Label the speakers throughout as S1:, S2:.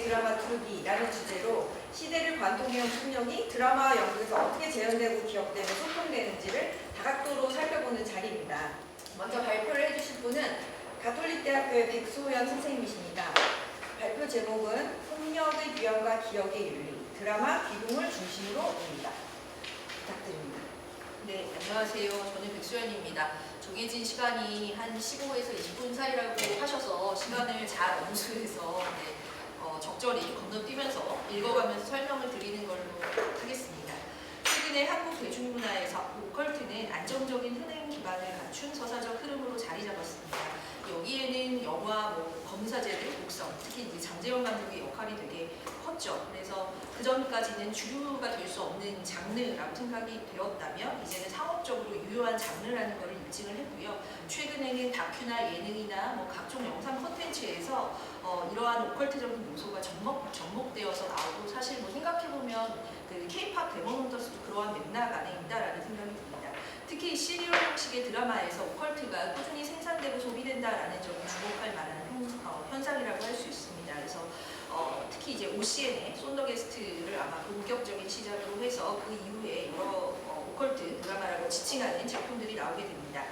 S1: 연극의 드라마 트루기라는 주제로 시대를 관통해온 풍경이 드라마 연극에서 어떻게 재현되고 기억되며 소통되는지를 다각도로 살펴보는 자리입니다. 먼저 발표를 해주실 분은 가톨릭대학교의 백소연 선생님이십니다. 발표 제목은 폭력의 유형과 기억의 윤리, 드라마 귀궁을 중심으로입니다. 부탁드립니다.
S2: 네, 안녕하세요. 저는 백소연입니다. 정해진 시간이 한 15에서 20분 사이라고 하셔서 시간을 잘 엄수해서 적절히 건너뛰면서 읽어가면서 설명을 드리는 걸로 하겠습니다. 최근에 한국 대중문화에서 오컬트는 안정적인 흥행 기반을 갖춘 서사적 흐름으로 자리 잡았습니다. 여기에는 영화, 검사제들, 곡성, 특히 이제 장재원 감독의 역할이 되게 컸죠. 그래서 그 전까지는 주류가 될 수 없는 장르라고 생각이 되었다면 이제는 상업적으로 유효한 장르라는 것을 입증을 했고요. 최근에는 다큐나 예능이나 각종 영상 콘텐츠에서 이러한 오컬트적인 요소가 접목되어서 나오고, 사실 생각해보면 그 K-팝 데몬헌터스도 그러한 맥락 안에 있다라는 생각이 듭니다. 특히 시리얼 형식의 드라마에서 오컬트가 꾸준히 생산되고 소비된다라는 점이 주목할 만한 현상이라고 할 수 있습니다. 그래서 특히 이제 OCN의 손더게스트를 아마 본격적인 시작으로 해서 그 이후에 여러 오컬트 드라마라고 지칭하는 작품들이 나오게 됩니다.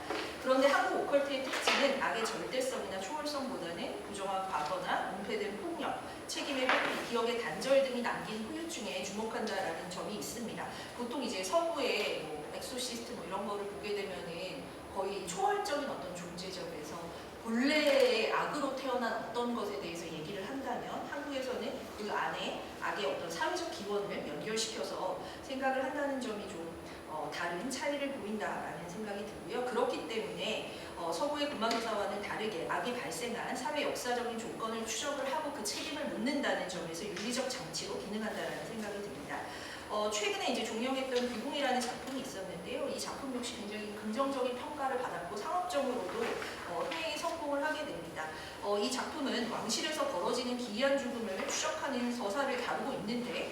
S2: 그런데 한국 오컬트의 특징은 악의 절대성이나 초월성보다는 부정한 과거나 은폐된 폭력, 책임의 회피, 기억의 단절 등이 남긴 후유증에 주목한다라는 점이 있습니다. 보통 이제 서구의 엑소시스트 이런 거를 보게 되면은 거의 초월적인 어떤 존재죠. 그래서 본래의 악으로 태어난 어떤 것에 대해서 얘기를 한다면 한국에서는 그 안에 악의 어떤 사회적 기원을 연결시켜서 생각을 한다는 점이 좀 다른 차이를 보인다라는 생각이 들고요. 그렇기 때문에 서구의 군마도사와는 다르게 악이 발생한 사회 역사적인 조건을 추적을 하고 그 책임을 묻는다는 점에서 윤리적 장치로 기능한다는 생각이 듭니다. 최근에 이제 종영했던 귀궁이라는 작품이 있었는데요. 이 작품 역시 굉장히 긍정적인 평가를 받았고 상업적으로도 흥행에 성공을 하게 됩니다. 이 작품은 왕실에서 벌어지는 기이한 죽음을 추적하는 서사를 다루고 있는데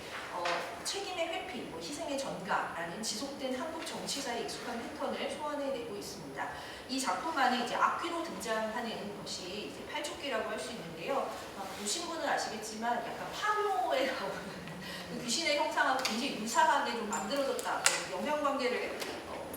S2: 책임의 회피, 희생의 전가라는 지속된 한국 정치사의 익숙한 패턴을 소환해내고 있습니다. 이 작품 안에 이제 악귀로 등장하는 것이 이제 팔촉귀라고 할 수 있는데요. 보신 분은 아시겠지만 약간 파묘에 나오는 그 귀신의 형상하고 굉장히 유사하게 좀 만들어졌다. 영향관계를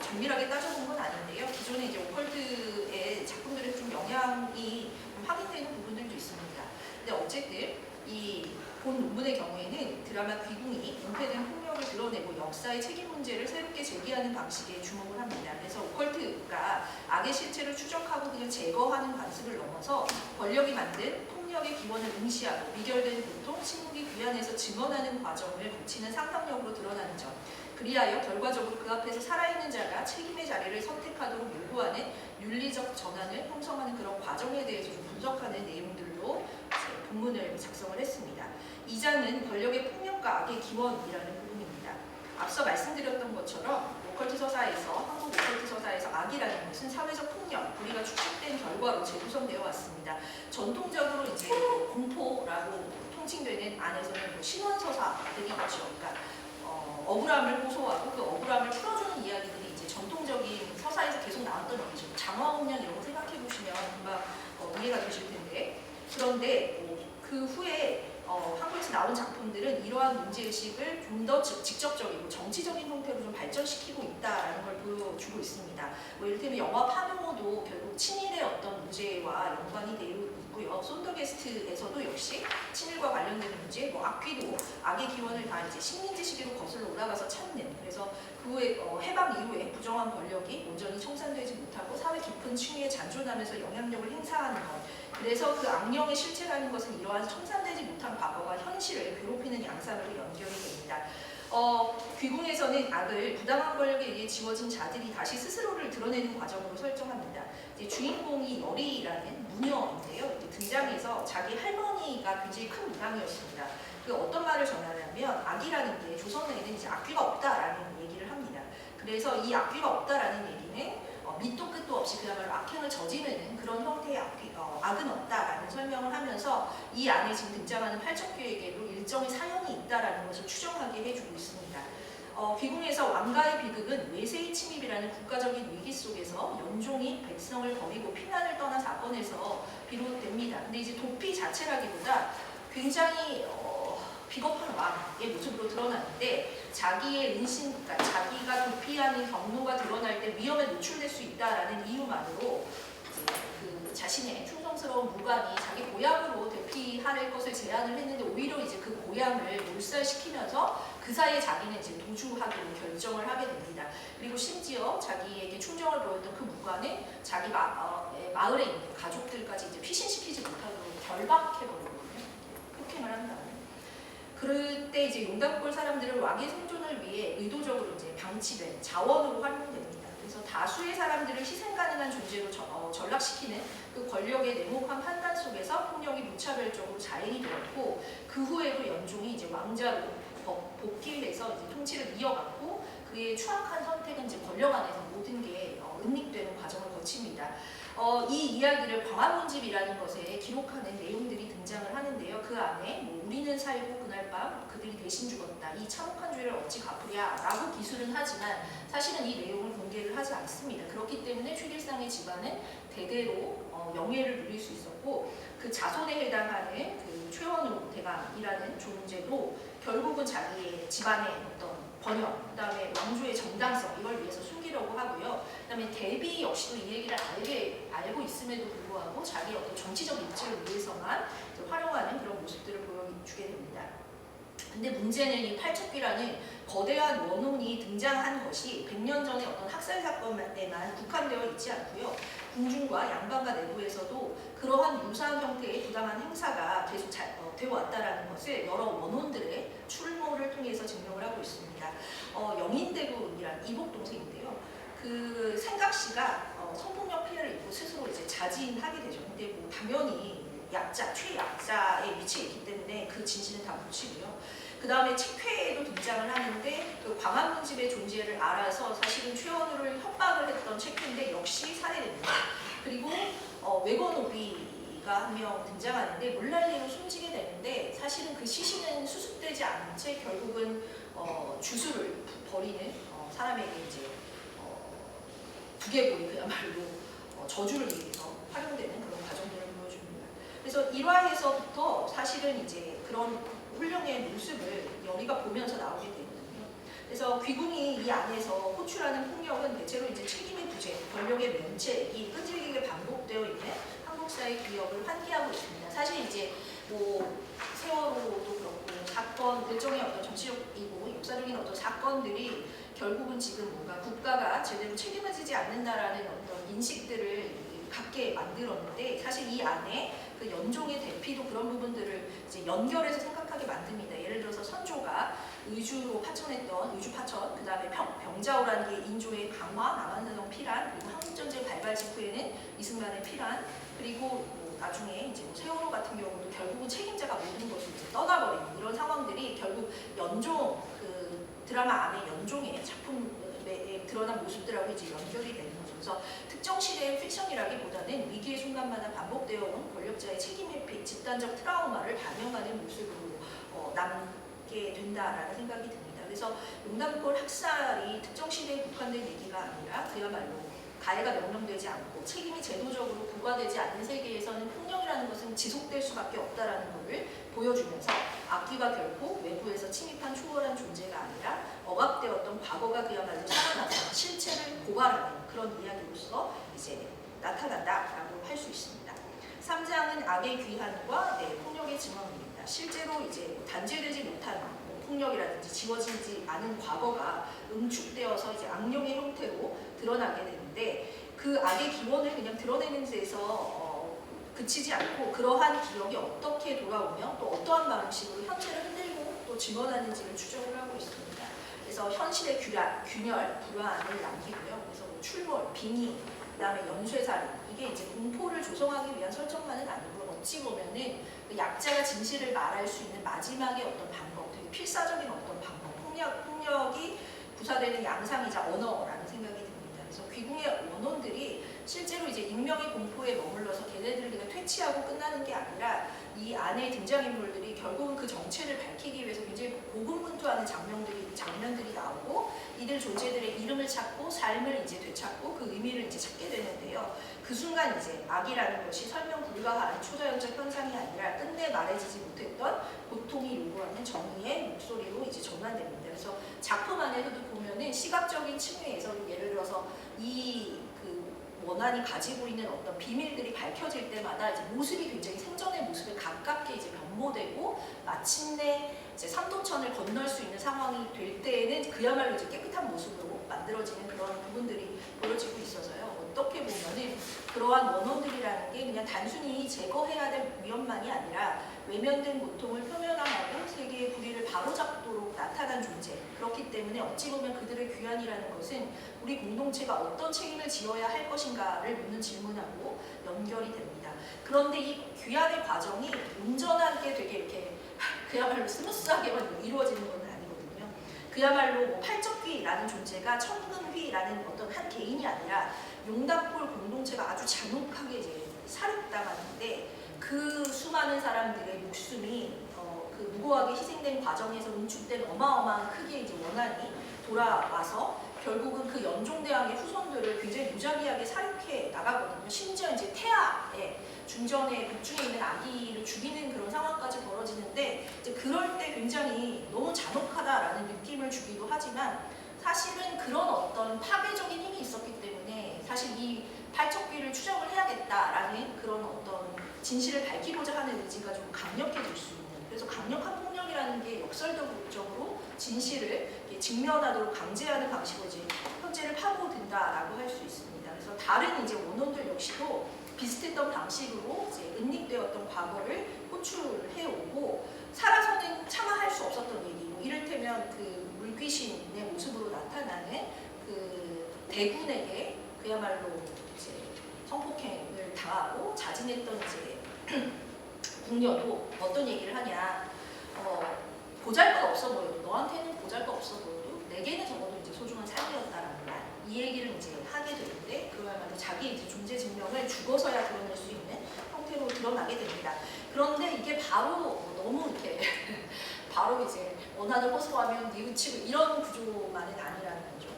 S2: 정밀하게 따져본 건 아닌데요. 기존의 이제 오컬트의 작품들에 좀 영향이 확인되는 부분들도 있습니다. 근데 어쨌든 이 본 논문의 경우에는 드라마 귀궁이 은폐된 폭력을 드러내고 역사의 책임 문제를 새롭게 제기하는 방식에 주목을 합니다. 그래서 오컬트가 악의 실체를 추적하고 그냥 제거하는 관습을 넘어서 권력이 만든 폭력의 기원을 응시하고 미결된 고통, 침묵이 귀환해서 증언하는 과정을 거치는 상상력으로 드러나는 점, 그리하여 결과적으로 그 앞에서 살아있는 자가 책임의 자리를 선택하도록 요구하는 윤리적 전환을 형성하는 그런 과정에 대해서 좀 분석하는 내용들로 본문을 작성을 했습니다. 2장은 권력의 폭력과 악의 기원이라는 부분입니다. 앞서 말씀드렸던 것처럼 오컬트 서사에서, 한국 오컬트 서사에서 악이라는 것은 사회적 폭력, 불의가 축적된 결과로 재구성되어 왔습니다. 전통적으로 이제 공포라고 통칭되는 안에서는 신원서사들이 있죠. 그러니까 억울함을 호소하고 그 억울함을 풀어주는 이야기들이 이제 전통적인 서사에서 계속 나왔던 얘기죠. 장화홍련 이런 거 생각해 보시면 금방 이해가 되실 텐데, 그런데 그 후에 한국에서 나온 작품들은 이러한 문제의식을 좀 더 직접적이고 정치적인 형태로 좀 발전시키고 있다는 걸 보여주고 있습니다. 이를테면 영화 파묘도 결국 친일의 어떤 문제와 연관이 되어 있고요. 손더게스트에서도 역시 친일과 관련된 문제, 악귀도 악의 기원을 다 이제 식민지 시기로 거슬러 올라가서 찾는, 그래서 그 후에 해방 이후에 부정한 권력이 온전히 청산되지 못하고 사회 깊은 층위에 잔존하면서 영향력을 행사하는 것, 그래서 그 악령의 실체라는 것은 이러한 청산되지 못한 과거와 현실을 괴롭히는 양상으로 연결이 됩니다. 귀궁에서는 악을 부당한 권력에 의해 지워진 자들이 다시 스스로를 드러내는 과정으로 설정합니다. 이제 주인공이 열이라는 무녀인데요. 등장해서 자기 할머니가 굉장히 큰 무당이었습니다. 그 어떤 말을 전하냐면 악이라는 게 조선에는 이제 악귀가 없다라는 얘기를 합니다. 그래서 이 악귀가 없다라는 얘기는 밑도 끝도 없이 그야말로 악행을 저지르는 그런 형태의 악은 없다라는 설명을 하면서 이 안에 지금 등장하는 팔척귀에게도 일정의 사연이 있다라는 것을 추정하게 해주고 있습니다. 귀궁에서 왕가의 비극은 외세의 침입이라는 국가적인 위기 속에서 연종이 백성을 버리고 피난을 떠난 사건에서 비롯됩니다. 근데 이제 도피 자체라기보다 굉장히 비겁한 왕의 모습으로 드러나는데 자기의 은신, 그러니까 자기가 도피하는 경로가 드러날 때 위험에 노출될 수 있다라는 이유만으로 그 자신의 충성스러운 무관이 자기 고향으로 대피할 것을 제안을 했는데 오히려 이제 그 고향을 몰살시키면서 그 사이에 자기는 이제 도주하기로 결정을 하게 됩니다. 그리고 심지어 자기에게 충정을 보였던 그 무관은 자기 마을에 있는 가족들까지 이제 피신시키지 못하도록 결박해버리거든요. 폭행을 한다. 그럴 때 이제 용담골 사람들은 왕의 생존을 위해 의도적으로 이제 방치된 자원으로 활용됩니다. 그래서 다수의 사람들을 희생 가능한 존재로 전락시키는 그 권력의 냉혹한 판단 속에서 폭력이 무차별적으로 자행이 되었고 그 후에도 연종이 이제 왕자로 복귀해서 이제 통치를 이어갔고 그의 추악한 선택은 이제 권력 안에서 모든 게 은닉되는 과정을 거칩니다. 이 이야기를 광화문집이라는 것에 기록하는 내용들이 등장을 하는데요. 그 안에 뭐 우리는 살고 그날 밤 그들이 대신 죽었다. 이 참혹한 죄를 어찌 갚으랴라고 기술은 하지만 사실은 이 내용을 공개를 하지 않습니다. 그렇기 때문에 최길상의 집안은 대대로 명예를 누릴 수 있었고 그 자손에 해당하는 그 최원우 대감이라는 존재도 결국은 자기의 집안의 어떤 번영, 그 다음에 왕조의 정당성 이걸 위해서 숨기려고 하고요. 그 다음에 대비 역시도 이 얘기를 알고 있음에도 불구하고 자기 어떤 정치적 입지를 위해서만 활용하는 그런 모습들을 보여주게 됩니다. 근데 문제는 이 팔척귀라는 거대한 원혼이 등장한 것이 100년 전의 어떤 학살 사건에만 국한되어 있지 않고요. 궁중과 양반가 내부에서도 그러한 유사한 형태의 부당한 행사가 계속 되어 왔다라는 것을 여러 원혼들의 출모를 통해서 증명을 하고 있습니다. 영인대군이란 이복 동생인데요. 그 생각씨가 성폭력 피해를 입고 스스로 이제 자진하게 되죠. 근데 뭐 당연히 약자, 최약자에 위치해 있기 때문에 그 진실은 다 묻히고요. 그 다음에 책회에도 등장을 하는데 그 광화문집의 존재를 알아서 사실은 최원우를 협박을 했던 책회인데 역시 살해됩니다. 그리고 외건오비가 한 명 등장하는데 물난리로 숨지게 되는데 사실은 그 시신은 수습되지 않은 채 결국은 주술을 벌이는 사람에게 이제 두개골이 그야말로 저주를 위해서 활용되는 그런 과정들을 보여줍니다. 그래서 1화에서부터 사실은 이제 그런 훌륭의 모습을 여리가 보면서 나오게 되거든요. 그래서 귀궁이 이 안에서 호출하는 폭력은 대체로 이제 책임의 부재, 권력의 면책이 끈질기게 반복되어 있는 한국사의 기억을 환기하고 있습니다. 사실 이제 뭐 세월호도 그렇고 사건 일종의 어떤 정치적이고 역사적인 어떤 사건들이 결국은 지금 뭔가 국가가 제대로 책임을 지지 않는다라는 어떤 인식들을 갖게 만들었는데 사실 이 안에 그 연종의 대피도 그런 부분들을 이제 연결해서 생각하게 만듭니다. 예를 들어서 선조가 의주로 파천했던 의주 파천, 그 다음에 병자호라는 게 인조의 강화, 남한산성 피란, 그리고 한국전쟁 발발 직후에는 이승만의 피란, 그리고 뭐 나중에 이제 뭐 세월호 같은 경우도 결국은 책임자가 모든 것을 이제 떠나버리는 이런 상황들이 결국 연종 그 드라마 안에 연종의 작품에 드러난 모습들하고 이제 연결이 되는 거죠. 그래서 특정 시대의 픽션이라기보다는 위기의 순간마다 반복되어 온 권력자의 책임 회피, 집단적 트라우마를 반영하는 모습으로 남게 된다라는 생각이 듭니다. 그래서 용담골 학살이 특정 시대에 국한된 얘기가 아니라 그야말로 가해가 명령되지 않고 책임이 제도적으로 부과되지 않는 세계에서는 폭력이라는 것은 지속될 수밖에 없다라는 것을 보여주면서 악귀가 결코 외부에서 침입한 초월한 존재가 아니라 억압되었던 과거가 그야말로 살아나서 실체를 고발하는 그런 이야기로서 이제 나타난다라고 할 수 있습니다. 3장은 악의 귀환과 폭력의 증언입니다. 실제로 이제 단죄되지 못한 폭력이라든지 지워지지 않은 과거가 응축되어서 이제 악령의 형태로 드러나게 되는데 그 악의 기원을 그냥 드러내는 데서 그치지 않고 그러한 기억이 어떻게 돌아오며 또 어떠한 방식으로 현재를 흔들고 또 증언하는지를 추적을 하고 있습니다. 그래서 현실의 균열, 불안을 남기고요. 그래서 뭐 출몰, 빙의, 그다음에 연쇄살인 이게 이제 공포를 조성하기 위한 설정만은 아니고 어찌 보면은 그 약자가 진실을 말할 수 있는 마지막의 어떤 방법, 되게 필사적인 어떤 방법, 폭력이 구사되는 양상이자 언어라는 생각이 듭니다. 그래서 귀궁의 원혼들이 실제로 이제 익명의 공포에 머물러서 걔네들을 그냥 퇴치하고 끝나는 게 아니라 이 안에 등장인물들이 결국은 그 정체를 밝히기 위해서 굉장히 고군분투한 호소하는 장면들이 나오고 이들 존재들의 이름을 찾고 삶을 이제 되찾고 그 의미를 이제 찾게 되는데요. 그 순간 이제 악이라는 것이 설명 불가한 초자연적 현상이 아니라 끝내 말해지지 못했던 고통이 요구하는 정의의 목소리로 이제 전환됩니다. 그래서 작품 안에서도 보면은 시각적인 층위에서 예를 들어서 이 원한이 가지고 있는 어떤 비밀들이 밝혀질 때마다 이제 모습이 굉장히 생전의 모습에 가깝게 이제 변모되고 마침내 이제 삼도천을 건널 수 있는 상황이 될 때에는 그야말로 이제 깨끗한 모습으로 만들어지는 그런 부분들이 보여지고 있어서요. 어떻게 보면은 그러한 원혼들이라는 게 그냥 단순히 제거해야 될 위험만이 아니라 외면된 고통을 표면화하고 세계의 불의를 바로잡도록 나타난 존재. 그렇기 때문에 어찌 보면 그들의 귀환이라는 것은 우리 공동체가 어떤 책임을 지어야 할 것인가를 묻는 질문하고 연결이 됩니다. 그런데 이 귀환의 과정이 온전하게 되게 이렇게 그야말로 스무스하게만 이루어지는 건 아니거든요. 그야말로 뭐 팔적귀라는 존재가 천금휘라는 어떤 한 개인이 아니라 용담골 공동체가 아주 잔혹하게 이제 살육당하는데 그 수많은 사람들의 목숨이 그 무고하게 희생된 과정에서 응축된 어마어마한 크기의 이제 원한이 돌아와서 결국은 그 연종대왕의 후손들을 굉장히 무자비하게 살육해 나가거든요. 심지어 이제 태아에 중전에 복중에 있는 아기를 죽이는 그런 상황까지 벌어지는데 이제 그럴 때 굉장히 너무 잔혹하다라는 느낌을 주기도 하지만 사실은 그런 어떤 파괴적인 힘이 있었기 때문에 사실 이 팔척귀를 추적을 해야겠다라는 그런 어떤 진실을 밝히고자 하는 의지가 좀 강력해질 수 있는, 그래서 강력한 폭력이라는 게 역설적으로 진실을 직면하도록 강제하는 방식으로 이제 현재를 파고든다라고 할 수 있습니다. 그래서 다른 이제 원혼들 역시도 비슷했던 방식으로 이제 은닉되었던 과거를 호출해오고 살아서는 차마 할 수 없었던 얘기, 뭐 이를테면 그 물귀신의 모습으로 나타나는 그 대군에게 그야말로 이제 성폭행을 당하고 자진했던 이제 궁녀도 어떤 얘기를 하냐, 보잘것없어 보여도, 너한테는 보잘것없어 보여도 내게는 적어도 이제 소중한 삶이었다라는 말, 이 얘기를 이제 하게 되는데 그야말로 자기 이제 존재 증명을 죽어서야 드러낼 수 있는 형태로 드러나게 됩니다. 그런데 이게 바로 너무 이렇게 바로 이제 원한을 호소하면 뉘우치고 이런 구조만은 아니라는 거죠.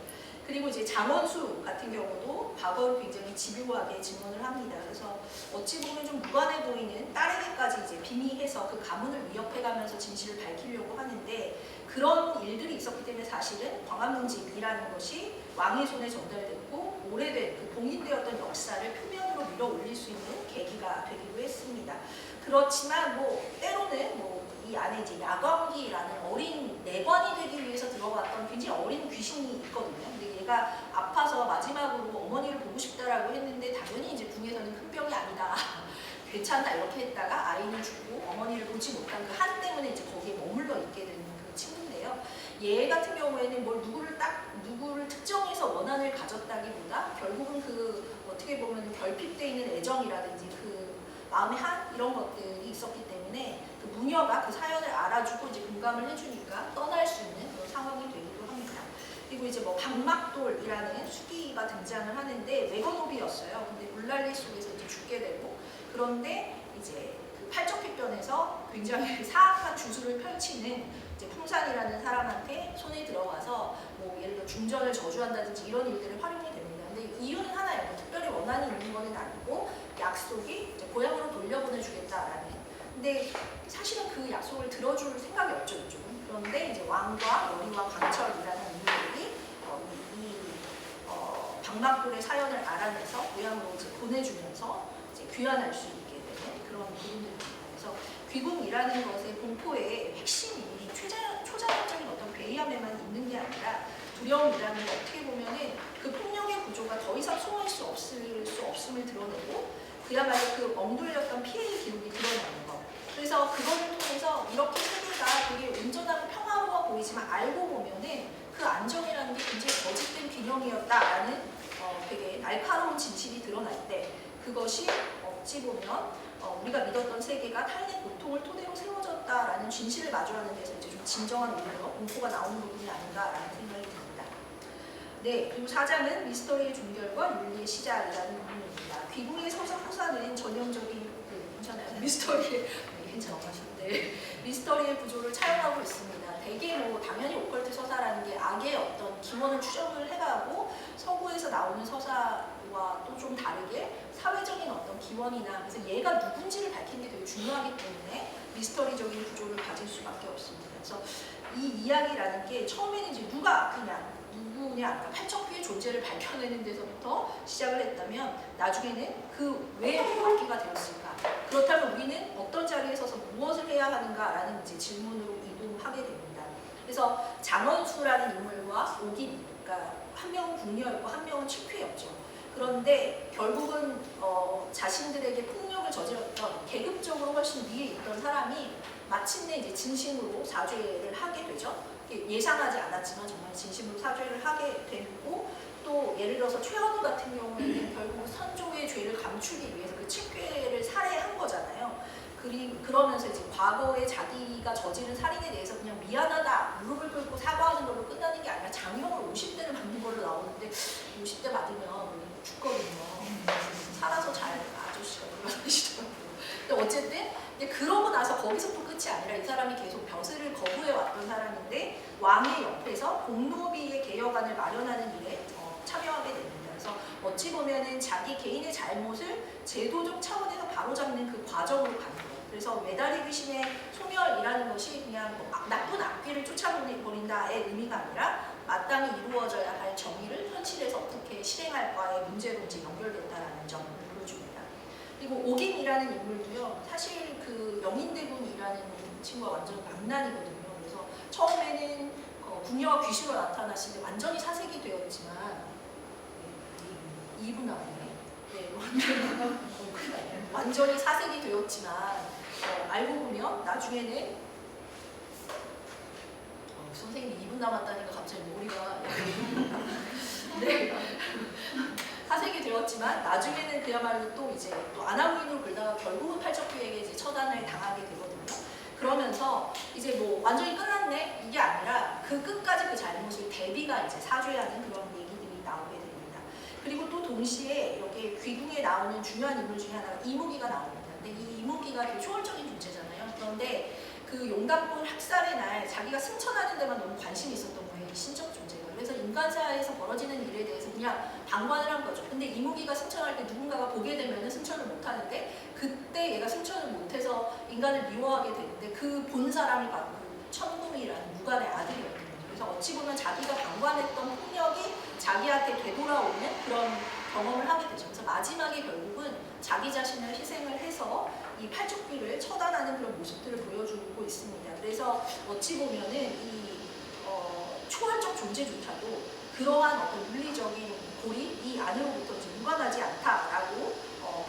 S2: 그리고 이제 장원수 같은 경우도 과거를 굉장히 집요하게 증언을 합니다. 그래서 어찌 보면 좀 무관해 보이는 딸에게까지 이제 빙의해서 그 가문을 위협해가면서 진실을 밝히려고 하는데 그런 일들이 있었기 때문에 사실은 광화문집이라는 것이 왕의 손에 전달됐고 오래된 그 봉인되었던 역사를 표면으로 밀어 올릴 수 있는 계기가 되기도 했습니다. 그렇지만 뭐 때로는 뭐 이 안에 이제 야광기라는 어린 내관이 되기 위해서 들어갔던 굉장히 어린 귀신이 있거든요. 근데 얘가 아파서 마지막으로 어머니를 보고 싶다라고 했는데 당연히 이제 궁에서는 큰 병이 아니다. 괜찮다 이렇게 했다가 아이는 죽고 어머니를 보지 못한 그 한 때문에 이제 거기에 머물러 있게 되는 그 친구인데요. 얘 같은 경우에는 뭘 누구를 특정해서 원한을 가졌다기보다 결국은 그 어떻게 보면 결핍되어 있는 애정이라든지 그 마음의 한 이런 것들이 있었기 때문에 그 무녀가 그 사연을 알아주고 이제 공감을 해주니까 떠날 수 있는 그런 상황이 되기도 합니다. 그리고 이제 뭐 박막돌이라는 수기가 등장을 하는데 외건오비였어요. 근데 물난리 속에서 이제 죽게 되고, 그런데 이제 그 팔적회변에서 굉장히 사악한 주술을 펼치는 이제 풍산이라는 사람한테 손에 들어가서 뭐 예를 들어 중전을 저주한다든지 이런 일들이 활용이 됩니다. 근데 이유는 하나예요. 뭐 특별히 원한이 있는 거는 아니고 약속이 이제 고향으로 돌려보내주겠다라는. 근데 사실은 그 약속을 들어줄 생각이 없죠, 이쪽은. 그런데 이제 왕과 여리와 광철이라는 인물들이 박막돌의 사연을 알아내서 고향으로 이제 보내주면서 이제 귀환할 수 있게 되는 그런 부분들입니다. 그래서 귀궁이라는 것의 공포의 핵심이 초자연적인 어떤 괴이함에만 있는 게 아니라 두려움이라는 게 어떻게 보면은 그 폭력의 구조가 더 이상 소화할 수 없음을 드러내고 그야말로 그 엉돌렸던 피해의 기록이 드러나는 것. 그래서 그거를 통해서 이렇게 세계가 되게 온전하고 평화로워 보이지만 알고 보면은 그 안정이라는 게 굉장히 거짓된 균형이었다라는 되게 날카로운 진실이 드러날 때 그것이 어찌 보면 우리가 믿었던 세계가 타인의 고통을 토대로 세워졌다라는 진실을 마주하는 데서 이제 좀 진정한 의미로 공포가 나오는 부분이 아닌가라는 생각이 듭니다. 네, 그리고 4장은 미스터리의 종결과 윤리의 시작이라는 부분입니다. 귀궁의 서사는 전형적인 괜찮아요. 미스터리의 괜찮으신데 미스터리의 구조를 차용하고 있습니다. 대개 뭐 당연히 서사라는 게 악의 어떤 기원을 추정을 해가고 서구에서 나오는 서사와 또 좀 다르게 사회적인 어떤 기원이나 그래서 얘가 누군지를 밝히는 게 되게 중요하기 때문에 미스터리적인 구조를 가질 수밖에 없습니다. 그래서 이 이야기라는 게 처음에는 이제 누가 악이냐 누구냐 팔척귀의 존재를 밝혀내는 데서부터 시작을 했다면 나중에는 그 왜 악귀가 되었을까? 그렇다면 우리는 어떤 자리에 서서 무엇을 해야 하는가라는 이제 질문으로 이동하게 됩니다. 그래서 장원수라는 인물과 오긴, 그러니까 한 명은 궁녀였고 한 명은 칙휘였죠. 그런데 결국은 자신들에게 폭력을 저질렀던 계급적으로 훨씬 위에 있던 사람이 마침내 이제 진심으로 사죄를 하게 되죠. 예상하지 않았지만 정말 진심으로 사죄를 하게 되고 또 예를 들어서 최현우 같은 경우에는 결국 선조의 죄를 감추기 위해서 그 칙괴를 살해한 거잖아요. 그러면서 이제 과거에 자기가 저지른 살인에 대해서 그냥 미안하다 무릎을 꿇고 사과하는 걸로 끝나는 게 아니라 장형을 50대를 받는 걸로 나오는데 50대 받으면 죽거든요. 살아서 잘 아저씨가 돌아가시더라고요. 근데 어쨌든 그러고 나서 거기서 또 끝이 아니라 이 사람이 계속 벼슬을 거부해 왔던 사람인데 왕의 옆에서 공노비의 개혁안을 마련하는 일에 참여하게 됩니다. 그래서 어찌 보면은 자기 개인의 잘못을 제도적 차원에서 바로잡는 그 과정으로 가는 거예요. 그래서 메다리 귀신의 소멸이라는 것이 그냥 뭐 나쁜 악귀를 쫓아버린다의 의미가 아니라 마땅히 이루어져야 할 정의를 현실에서 어떻게 실행할까의 문제로 이제 연결된다는 점을 보여줍니다. 그리고 오긴이라는 인물도요. 사실 그 영인대군이라는 친구가 완전 망난이거든요. 그래서 처음에는 궁녀가 귀신으로 나타났을 때 완전히 사색이 되었지만 2분 남았네. 네, 완전히 사색이 되었지만 알고 보면 나중에는 선생님이 2분 남았다니까 갑자기 머리가 네. 사색이 되었지만 나중에는 그야말로 또 이제 또 아나무인으로 굴다가 결국은 팔척귀에게 이제 처단을 당하게 되거든요. 그러면서 이제 뭐 완전히 끝났네 이게 아니라 그 끝까지 그 잘못을 대비가 이제 사죄하는 그런 얘기들이 나오게 됩니다. 그리고 또 동시에 여기 귀궁에 나오는 중요한 인물 중에 하나가 이무기가 나옵니다. 근데 이 이무기가 되게 초월적인 존재잖아요. 그런데 그 용감군 학살의 날 자기가 승천하는 데만 너무 관심이 있었던 거예요. 이 신적 존재가. 그래서 인간사에서 벌어지는 일에 대해서 그냥 방관을 한 거죠. 근데 이무기가 승천할 때 누군가가 보게 되면 승천을 못 하는데 그때 얘가 승천을 못해서 인간을 미워하게 되는데 그 본 사람이 바로 그 천궁이라는 무관의 아들이었거든요. 그래서 어찌 보면 자기가 방관했던 폭력이 자기한테 되돌아오는 그런 경험을 하게 되죠. 그래서 마지막에 결국은 자기 자신을 희생을 해서 이 팔척귀를 처단하는 그런 모습들을 보여주고 있습니다. 그래서 어찌 보면은 이 초월적 존재조차도 그러한 어떤 물리적인 고리 이 안으로부터 이제 무관하지 않다라고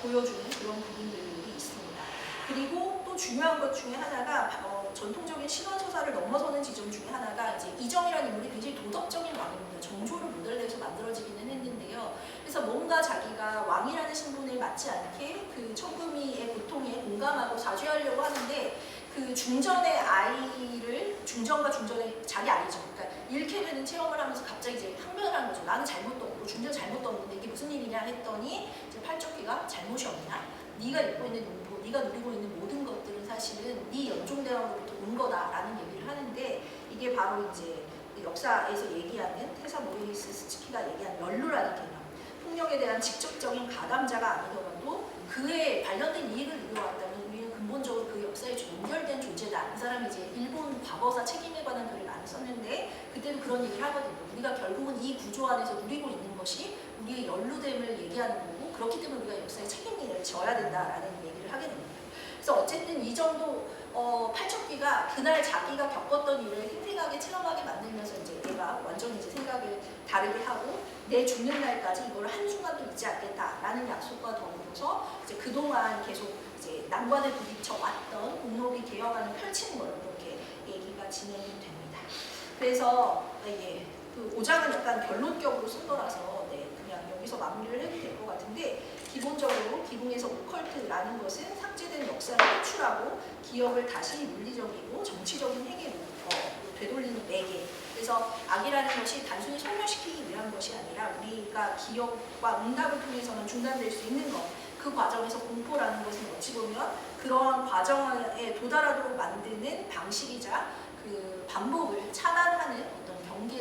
S2: 보여주는 그런 부분들이 있습니다. 그리고 또 중요한 것 중에 하나가 전통적인 신화서사를 넘어서는 지점 중에 하나가 이제 이정이라는 인물이 굉장히 도덕적인 왕입니다. 정조를 모델로 해서 만들어지기는 했는데요. 그래서 뭔가 자기가 왕이라는 신분에 맞지 않게 그 천금이의 고통에 공감하고 사죄하려고 하는데 그 중전의 아이를 중전과 중전의 자기 아이죠. 그러니까 잃게 되는 체험을 하면서 갑자기 이제 항변을 하는 거죠. 나는 잘못도 없고 중전 잘못도 없는데 이게 무슨 일이냐 했더니 이제 팔척귀가 잘못이 없냐? 네가 입고 있는 용포, 네가 누리고 있는 모든 것들은 사실은 네 연종대왕으로부터 온 거다라는 얘기를 하는데 이게 바로 이제 역사에서 얘기하는 테사 모리스 스츠키가 얘기한 연루라는 개념. 폭력에 대한 직접적인 가담자가 아니더라도 그에 관련된 이익을 이루어왔다면 우리는 근본적으로 그 역사에 연결된 존재다. 이 사람이 이제 일본 과거사 책임에 관한 글을 많이 썼는데 그때도 그런 얘기를 하거든요. 우리가 결국은 이 구조 안에서 누리고 있는 것이 우리의 연루됨을 얘기하는 거고 그렇기 때문에 우리가 역사의 책임을 져야 된다라는 얘기를 하게 됩니다. 그래서 어쨌든 이 정도 팔척귀가 그날 자기가 겪었던 일을 팽팽하게 체험하게 만들면서 이제 얘가 완전히 이제 생각을 다르게 하고 내 죽는 날까지 이걸 한순간도 잊지 않겠다라는 약속과 더불어서 이제 그동안 계속 이제 난관을 부딪혀 왔던 공노비 개혁안을 펼치는 걸로 이렇게 얘기가 진행이 됩니다. 그래서 예, 그 5장은 약간 결론격으로 쓴 거라서 그냥 여기서 마무리를 해도 될 것 같은데 기본적으로 기궁에서 오컬트라는 것은 삭제된 역사를 호출하고 기억을 다시 물리적이고 정치적인 행위로 되돌리는 매개. 그래서 악이라는 것이 단순히 소멸시키기 위한 것이 아니라 우리가 기억과 응답을 통해서만 중단될 수 있는 것. 그 과정에서 공포라는 것은 어찌 보면 그러한 과정에 도달하도록 만드는 방식이자 그 반복을 차단하는 어떤 경계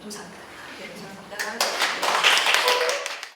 S2: 도산